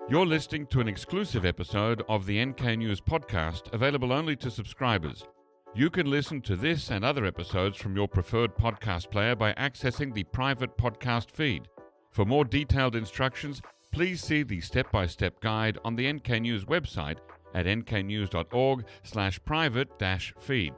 You're listening to an exclusive episode of the NK News podcast, available only to subscribers. You can listen to this and other episodes from your preferred podcast player by accessing the private podcast feed. For more detailed instructions, please see the step-by-step guide on the NK News website at nknews.org/private-feed.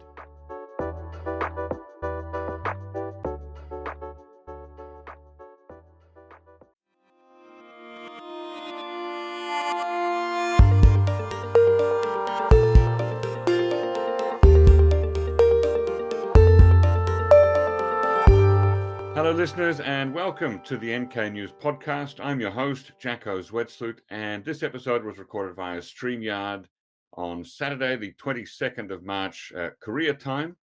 Hello listeners and welcome to the NK News podcast. I'm your host, Jacco Zwetsloot, and this episode was recorded via StreamYard on Saturday, the 22nd of March, Korea time,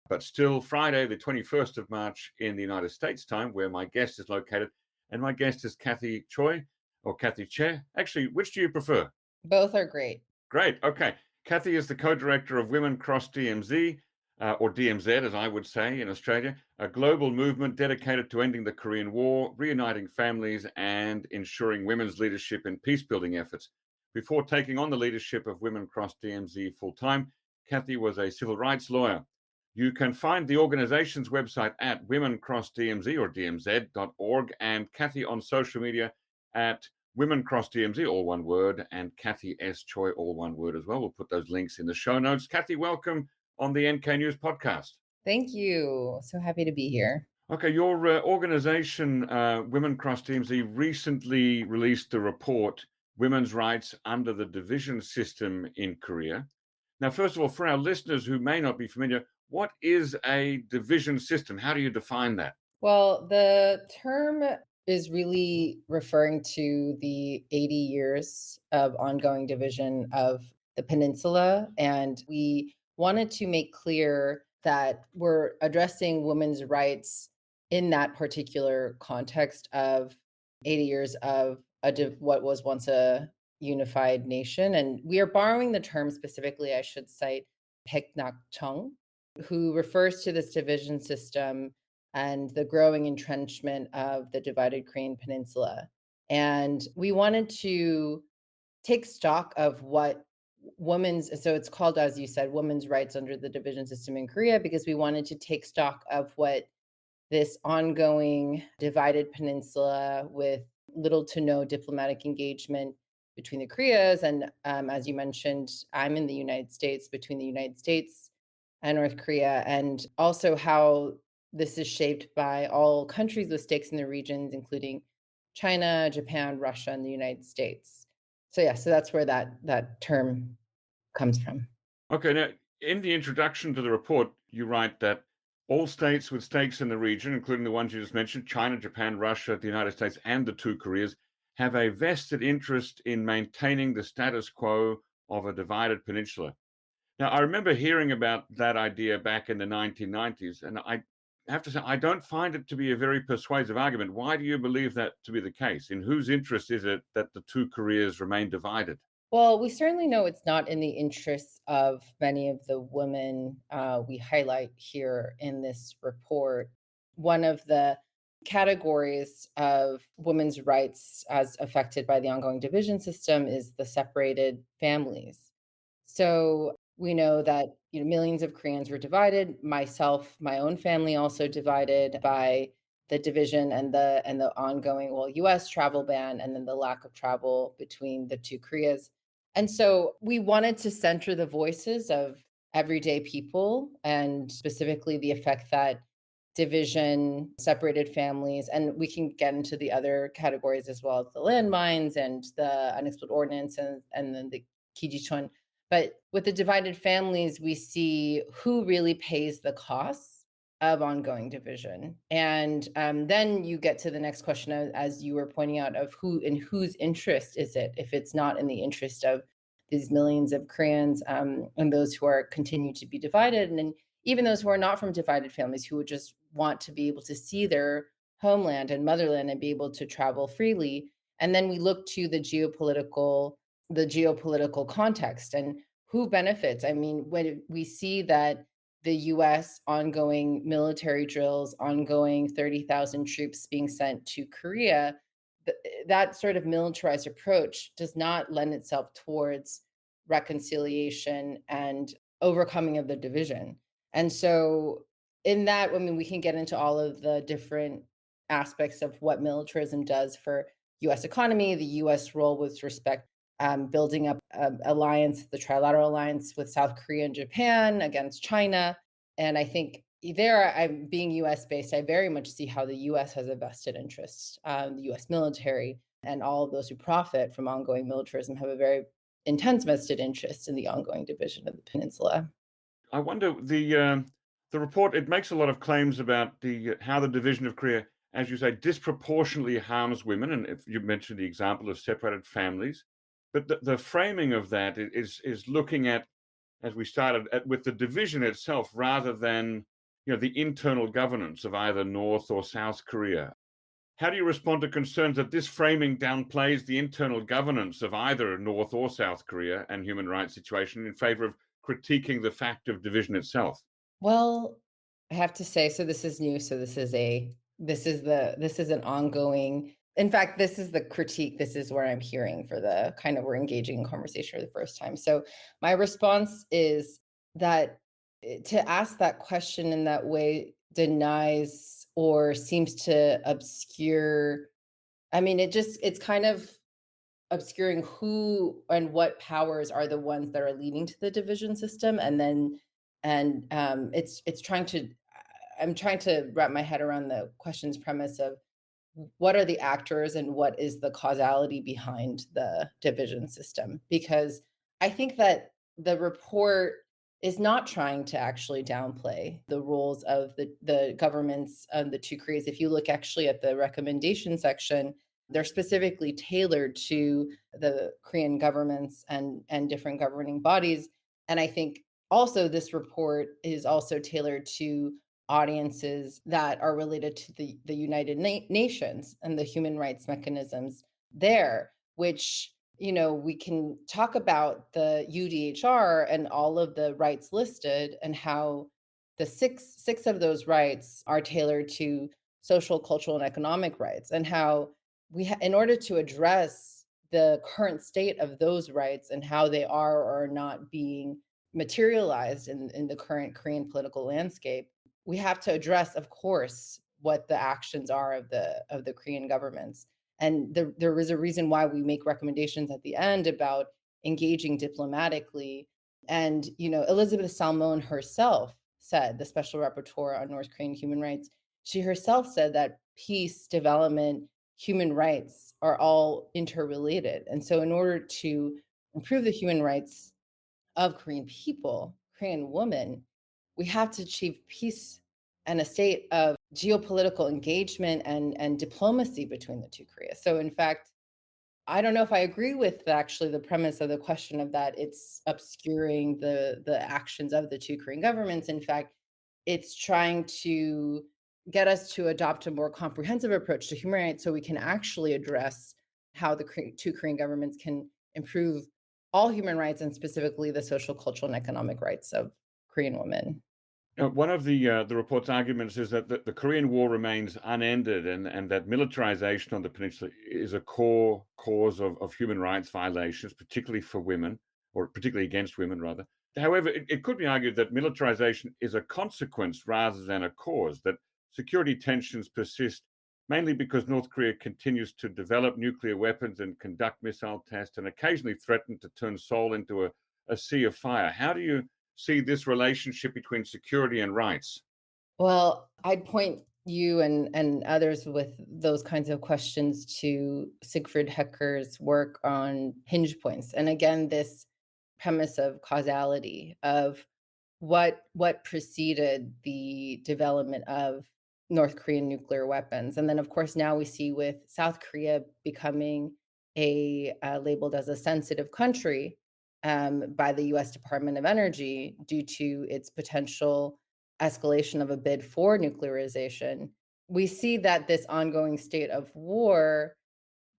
but still Friday, the 21st of March in the United States time, where my guest is located. And my guest is Cathi Choi, or Cathi Choi. Actually, which do you prefer? Both are great. Great. Okay. Cathi is the co-director of Women Cross DMZ, or DMZ, as I would say in Australia, a global movement dedicated to ending the Korean War, reuniting families, and ensuring women's leadership in peacebuilding efforts. Before taking on the leadership of Women Cross DMZ full-time, Cathi was a civil rights lawyer. You can find the organization's website at womencrossdmz or dmz.org, and Cathi on social media at Women Cross DMZ, all one word, and Cathi S. Choi, all one word as well. We'll put those links in the show notes. Cathi, welcome on the NK News podcast. Thank you. So happy to be here. Okay, your organization, Women Cross DMZ, recently released the report, Women's Rights Under the Division System in Korea. Now, first of all, for our listeners who may not be familiar, what is a division system? How do you define that? Well, the term is really referring to the 80 years of ongoing division of the peninsula. And we wanted to make clear that we're addressing women's rights in that particular context of 80 years of what was once a unified nation. And we are borrowing the term specifically, I should cite Baek Nak-chung, who refers to this division system and the growing entrenchment of the divided Korean Peninsula. And we wanted to take stock of what so it's called, as you said, women's rights under the division system in Korea, because we wanted to take stock of what this ongoing divided peninsula with little to no diplomatic engagement between the Koreas. And as you mentioned, I'm in the United States, between the United States and North Korea, and also how this is shaped by all countries with stakes in the regions, including China, Japan, Russia, and the United States. So that's where that term comes from. Okay, now in the introduction to the report, you write that all states with stakes in the region, including the ones you just mentioned, China, Japan, Russia, the United States, and the two Koreas, have a vested interest in maintaining the status quo of a divided peninsula. Now, I remember hearing about that idea back in the 1990s, and I have to say, I don't find it to be a very persuasive argument. Why do you believe that to be the case? In whose interest is it that the two Koreas remain divided? Well, we certainly know it's not in the interests of many of the women we highlight here in this report. One of the categories of women's rights as affected by the ongoing division system is the separated families. So we know that millions of Koreans were divided. Myself, my own family also divided by the division and the ongoing U.S. travel ban, and then the lack of travel between the two Koreas. And so we wanted to center the voices of everyday people, and specifically the effect that division, separated families, and we can get into the other categories as well, the landmines and the unexploded ordnance, and then the Kijichon. But with the divided families, we see who really pays the costs of ongoing division. And then you get to the next question, as you were pointing out, of whose interest is it, if it's not in the interest of these millions of Koreans and those who are continue to be divided, and even those who are not from divided families, who would just want to be able to see their homeland and motherland and be able to travel freely. And then we look to the geopolitical context and who benefits. I mean, when we see that the US ongoing military drills, ongoing 30,000 troops being sent to Korea, that sort of militarized approach does not lend itself towards reconciliation and overcoming of the division. And so, in that, I mean, we can get into all of the different aspects of what militarism does for U.S. economy, the U.S. role with respect building up alliance, the trilateral alliance with South Korea and Japan against China. And I think there, I'm being US based, I very much see how the US has a vested interest. The US military and all of those who profit from ongoing militarism have a very intense vested interest in the ongoing division of the peninsula. I wonder the report. It makes a lot of claims about the how the division of Korea, as you say, disproportionately harms women, and if you mentioned the example of separated families, but the framing of that is looking at, as we started at, with the division itself, rather than the internal governance of either North or South Korea. How do you respond to concerns that this framing downplays the internal governance of either North or South Korea and human rights situation in favor of critiquing the fact of division itself? Well, I have to say, so this is new. So this is an ongoing, in fact, this is the critique. This is where I'm hearing for the kind of we're engaging in conversation for the first time. So my response is that to ask that question in that way denies or seems to obscure. I mean, it's kind of obscuring who and what powers are the ones that are leading to the division system, and then it's trying to I'm trying to wrap my head around the question's premise of what are the actors and what is the causality behind the division system, because I think that the report is not trying to actually downplay the roles of the governments of the two Koreas. If you look actually at the recommendation section, they're specifically tailored to the Korean governments and different governing bodies. And I think also this report is also tailored to audiences that are related to the United Nations and the human rights mechanisms there, which, we can talk about the UDHR and all of the rights listed and how the six of those rights are tailored to social, cultural, and economic rights, and how in order to address the current state of those rights and how they are or are not being materialized in the current Korean political landscape, we have to address, of course, what the actions are of the Korean governments. And there is a reason why we make recommendations at the end about engaging diplomatically. And Elizabeth Salmon herself said, the special rapporteur on North Korean human rights, she herself said that peace, development, human rights are all interrelated. And so in order to improve the human rights of Korean people, Korean women, we have to achieve peace and a state of geopolitical engagement and diplomacy between the two Koreas. So, in fact, I don't know if I agree with actually the premise of the question of that it's obscuring the actions of the two Korean governments. In fact, it's trying to get us to adopt a more comprehensive approach to human rights so we can actually address how the two Korean governments can improve all human rights and specifically the social, cultural, and economic rights of Korean women. One of the report's arguments is that the Korean War remains unended, and that militarization on the peninsula is a core cause of human rights violations, particularly for women, or particularly against women, rather. However, it could be argued that militarization is a consequence rather than a cause, that security tensions persist mainly because North Korea continues to develop nuclear weapons and conduct missile tests and occasionally threaten to turn Seoul into a sea of fire. How do you see this relationship between security and rights? Well, I'd point you and others with those kinds of questions to Siegfried Hecker's work on hinge points. And again, this premise of causality of what preceded the development of North Korean nuclear weapons. And then, of course, now we see with South Korea becoming labeled as a sensitive country by the U.S. Department of Energy due to its potential escalation of a bid for nuclearization. We see that this ongoing state of war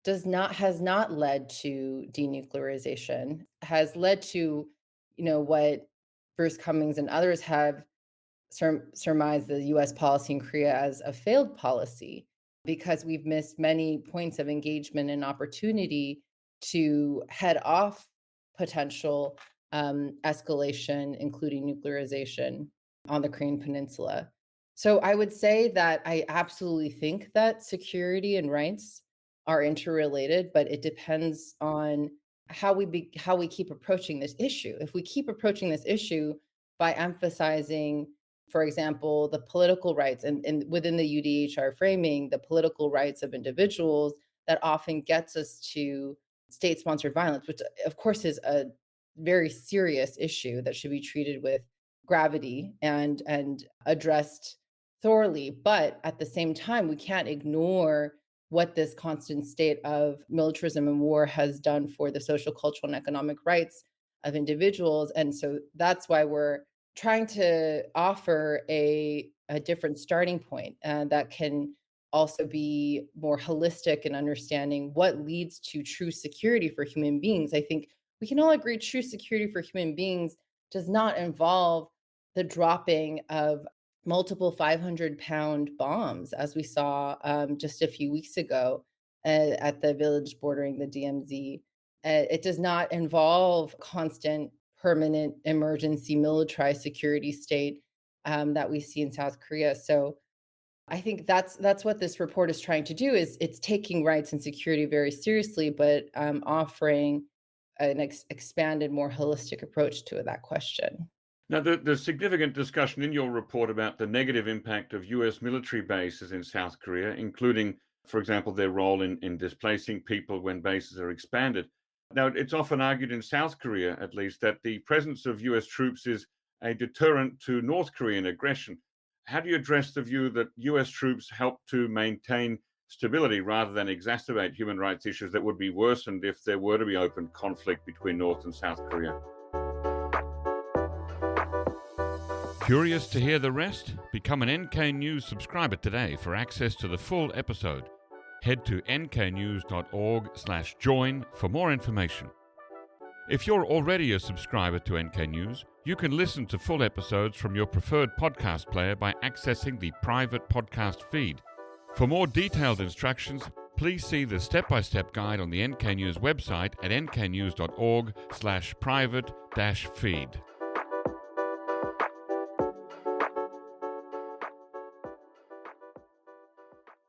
has not led to denuclearization, has led to, what Bruce Cummings and others have surmised the US policy in Korea as a failed policy. because we've missed many points of engagement and opportunity to head off potential escalation, including nuclearization on the Korean Peninsula. So I would say that I absolutely think that security and rights are interrelated, but it depends on how we keep approaching this issue. If we keep approaching this issue by emphasizing, for example, the political rights and within the UDHR framing, the political rights of individuals, that often gets us to state-sponsored violence, which of course is a very serious issue that should be treated with gravity and addressed thoroughly. But at the same time, we can't ignore what this constant state of militarism and war has done for the social, cultural, and economic rights of individuals. And so that's why we're trying to offer a different starting point that can also be more holistic in understanding what leads to true security for human beings. I think we can all agree true security for human beings does not involve the dropping of multiple 500-pound bombs, as we saw just a few weeks ago at the village bordering the DMZ. It does not involve constant, permanent, emergency, militarized security state that we see in South Korea. So I think that's what this report is trying to do. Is it's taking rights and security very seriously, but offering an expanded, more holistic approach to that question. Now, there's significant discussion in your report about the negative impact of US military bases in South Korea, including, for example, their role in displacing people when bases are expanded. Now, it's often argued in South Korea, at least, that the presence of US troops is a deterrent to North Korean aggression. How do you address the view that US troops help to maintain stability rather than exacerbate human rights issues that would be worsened if there were to be open conflict between North and South Korea? Curious to hear the rest? Become an NK News subscriber today for access to the full episode. Head to nknews.org/join for more information. If you're already a subscriber to NK News, you can listen to full episodes from your preferred podcast player by accessing the private podcast feed. For more detailed instructions, please see the step-by-step guide on the NK News website at nknews.org/private-feed.